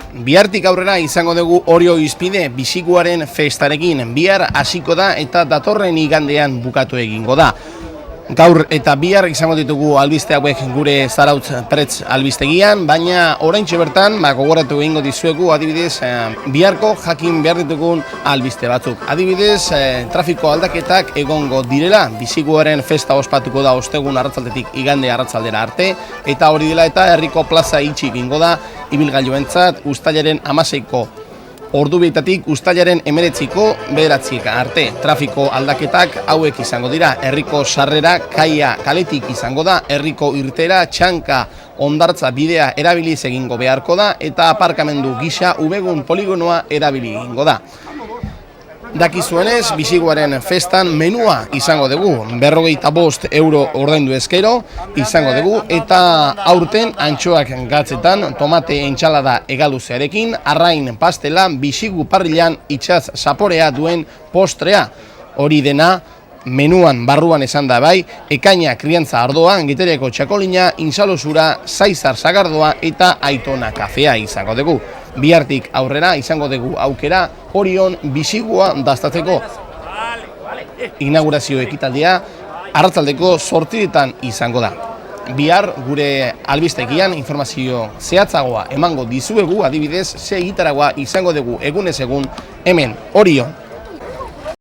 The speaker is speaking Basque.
Bihartik aurrera izango dugu Orio Izpide Bisikuaren festarekin. Bihar hasiko da eta datorren igandean bukatu egingo da. Gaur eta bihar izango ditugu albiste hauek gure Zarautz Pretz albistegian, baina oraintxe bertan gogoratu egingo dizuegu adibidez biharko jakin behar ditugun albiste batzuk. Adibidez, trafiko aldaketak egongo direla, Bisikuaren festa ospatuko da ostegun arratsaldetik igande arratsaldera arte, eta hori dela eta herriko plaza itxi egingo da ibilgailuentzat uztailaren 16ko ordubietatik uztailaren 19ko 9 arte. Trafiko aldaketak hauek izango dira: herriko sarrera kaia kaletik izango da, herriko irtera txanka hondartza bidea erabiliz egingo beharko da, eta aparkamendu gisa Ubegun poligonoa erabili egingo da. Dakizuenez, Bisikuaren festan menua izango dugu, 45 euro ordaindu ezkero izango dugu, eta aurten antxoak gatzetan, tomate entxalada egaluzearekin, arrain pastela, Bisiku parrilan itsas zaporea duen postrea. Hori dena menuan barruan esan da bai, ekaina kriantza ardoa, Gitereko txakolina, insalosura, zaizar sagardoa eta aitona kafea izango dugu. Bihartik aurrera izango dugu aukera Orion Bisikua daztatzeko. Inaugurazio ekitaldia arratsaldeko 8 izango da. Bihar gure albistegian informazio zehatzagoa emango dizuegu, adibidez ze egitaragua izango dugu egunez egun hemen Orion